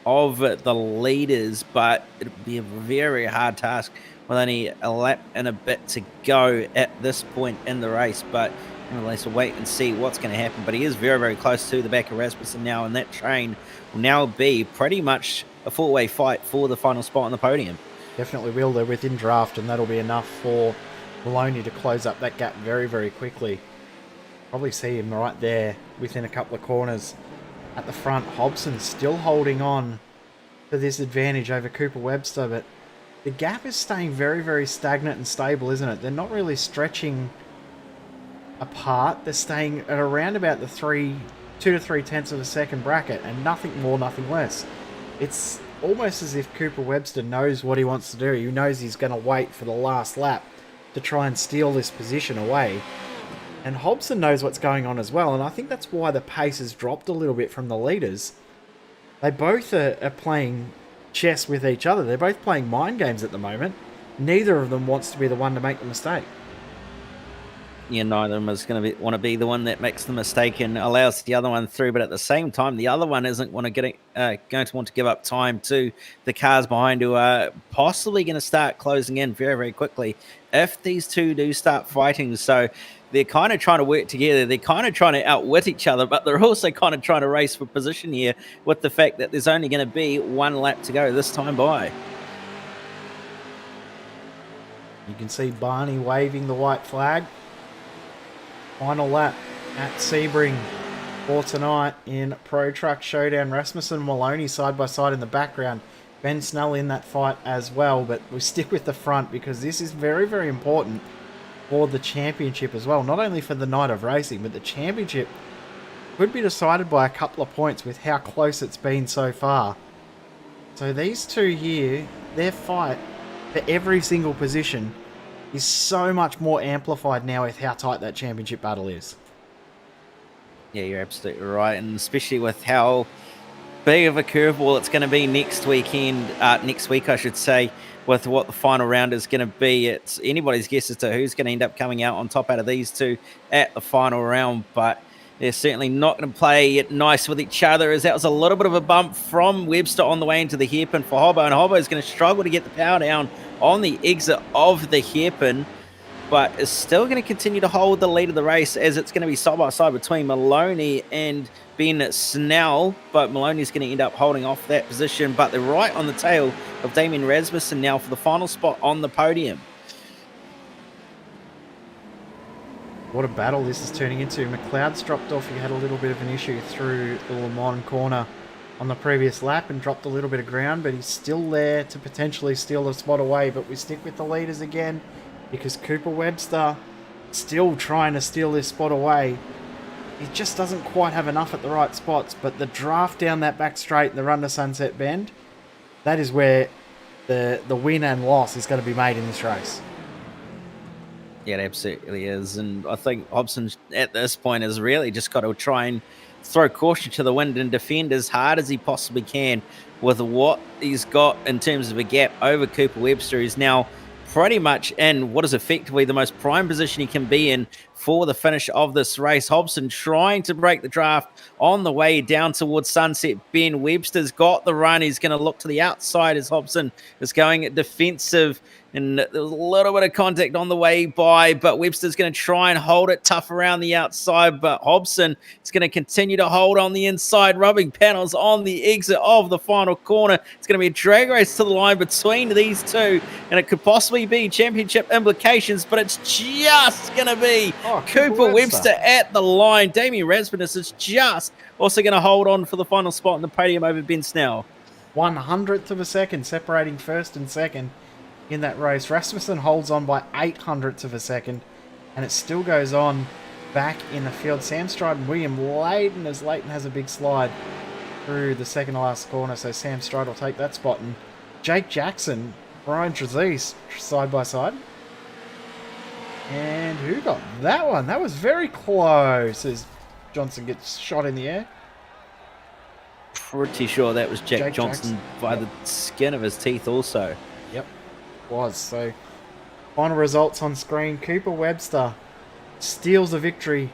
of the leaders, but it'll be a very hard task with only a lap and a bit to go at this point in the race. But nevertheless, we'll wait and see what's going to happen. But he is very, very close to the back of Rasmussen now, and that train will now be pretty much a four-way fight for the final spot on the podium. Definitely will. They're within draft, and that'll be enough for Maloney to close up that gap very, very quickly. Probably see him right there within a couple of corners. At the front, Hobson still holding on to this advantage over Cooper Webster, but the gap is staying very, very stagnant and stable, isn't it? They're not really stretching apart. They're staying at around about the 2 to 3 tenths of a second bracket, and nothing more, nothing less. It's almost as if Cooper Webster knows what he wants to do. He knows he's going to wait for the last lap to try and steal this position away. And Hobson knows what's going on as well, and I think that's why the pace has dropped a little bit from the leaders. They both are playing chess with each other. They're both playing mind games at the moment. Neither of them wants to be the one to make the mistake. Yeah, neither of them is going to want to be the one that makes the mistake and allows the other one through. But at the same time, the other one isn't going to want to give up time to the cars behind, who are possibly going to start closing in very, very quickly if these two do start fighting. So they're kind of trying to work together. They're kind of trying to outwit each other, but they're also kind of trying to race for position here with the fact that there's only going to be 1 lap to go this time by. You can see Barney waving the white flag. Final lap at Sebring for tonight in Pro Truck Showdown. Rasmussen and Maloney side by side in the background. Ben Snell in that fight as well, but we stick with the front because this is very, very important for the championship as well. Not only for the night of racing, but the championship could be decided by a couple of points with how close it's been so far. So these two here, their fight for every single position is so much more amplified now with how tight that championship battle is. Yeah, you're absolutely right, and especially with how big of a curveball it's going to be next week, I should say, with what the final round is going to be. It's anybody's guess as to who's going to end up coming out on top out of these two at the final round, but they're certainly not going to play it nice with each other, as that was a little bit of a bump from Webster on the way into the hairpin for Hobbo, and Hobbo is going to struggle to get the power down on the exit of the hairpin, but is still going to continue to hold the lead of the race, as it's going to be side by side between Maloney and Ben Snell, but Maloney's going to end up holding off that position, but they're right on the tail of Damien Rasmussen now for the final spot on the podium. What a battle this is turning into. McLeod's dropped off. He had a little bit of an issue through the Le Mans corner on the previous lap and dropped a little bit of ground, but he's still there to potentially steal the spot away. But we stick with the leaders again because Cooper Webster still trying to steal this spot away. He just doesn't quite have enough at the right spots, but the draft down that back straight and the run to Sunset Bend, that is where the win and loss is going to be made in this race. Yeah, it absolutely is. And I think Hobson at this point has really just got to try and throw caution to the wind and defend as hard as he possibly can with what he's got in terms of a gap over Cooper Webster. He's now pretty much in what is effectively the most prime position he can be in for the finish of this race. Hobson trying to break the draft on the way down towards Sunset Bend. Webster's got the run. He's going to look to the outside as Hobson is going defensive. And there was a little bit of contact on the way by, but Webster's going to try and hold it tough around the outside. But Hobson is going to continue to hold on the inside, rubbing panels on the exit of the final corner. It's going to be a drag race to the line between these two, and it could possibly be championship implications, but it's just going to be Cooper Webster at the line. Damien Rasmussen is just also going to hold on for the final spot in the podium over Ben Snell. 100th of a second separating first and second in that race. Rasmussen holds on by 800ths of a second, and it still goes on back in the field. Sam Stride and William Layton, as Layton has a big slide through the second to last corner, so Sam Stride will take that spot. And Jake Jackson, Brian Trezise side by side. And who got that one? That was very close as Johnson gets shot in the air. Pretty sure that was Jake Johnson by the skin of his teeth also. Yep, was. So final results on screen. Cooper Webster steals a victory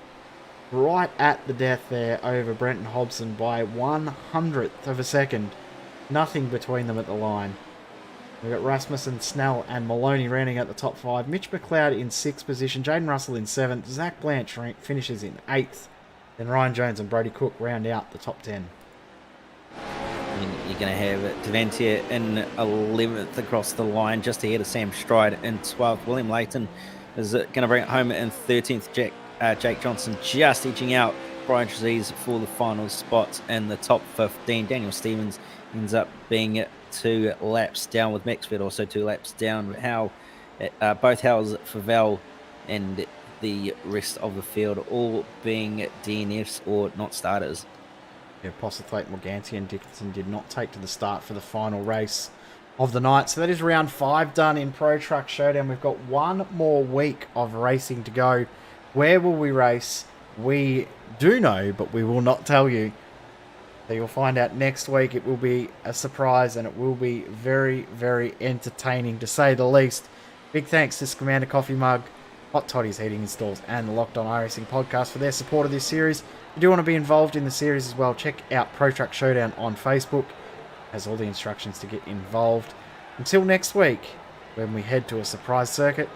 right at the death there over Brenton Hobson by 100th of a second. Nothing between them at the line. We've got Rasmussen, Snell and Maloney rounding out the top 5. Mitch McLeod in 6th position. Jaden Russell in 7th. Zach Blanche finishes in 8th. Then Ryan Jones and Brody Cook round out the top 10. You're going to have Devantier in 11th across the line, just ahead of Sam Stride in 12th. William Layton is going to bring it home in 13th. Jake Johnson just edging out Brian Trezise for the final spot in the top 15. Daniel Stevens ends up being 2 laps down, with Maxfield also 2 laps down. Both Howells, Favell and the rest of the field all being DNFs or not starters. Yeah, Postlethwaite, Morganti and Dickinson did not take to the start for the final race of the night. So that is round 5 done in Pro Truck Showdown. We've got one more week of racing to go. Where will we race? We do know, but we will not tell you. So you'll find out next week. It will be a surprise, and it will be very, very entertaining, to say the least. Big thanks to Scumander Coffee Mug, Hot Toddy's Heating Installs, and the Locked On iRacing podcast for their support of this series. If you do want to be involved in the series as well, check out Pro Truck Showdown on Facebook. It has all the instructions to get involved. Until next week, when we head to a surprise circuit,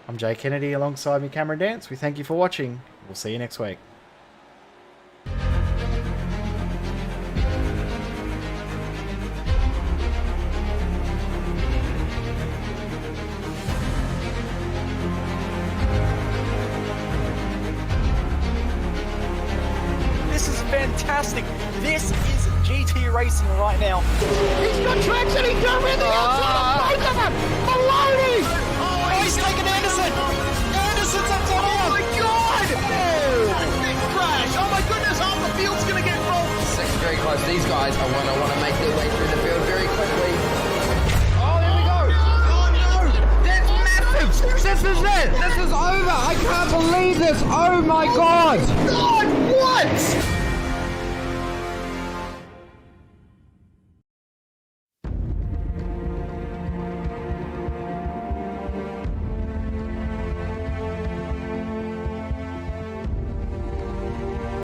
I'm Jay Kennedy alongside me, Cameron Dance. We thank you for watching. We'll see you next week. Fantastic. This is GT racing right now. He's got traction. He's going around the outside. Both of them. Maloney. Oh, he's taken Anderson. Anderson's up to Oh my God. big crash. Oh my goodness, half the field's going to get involved. Second very close. These guys are want to make their way through the field very quickly. Oh, here we go. Oh no. That's massive. This is it. This is over. I can't believe this. Oh my God. God.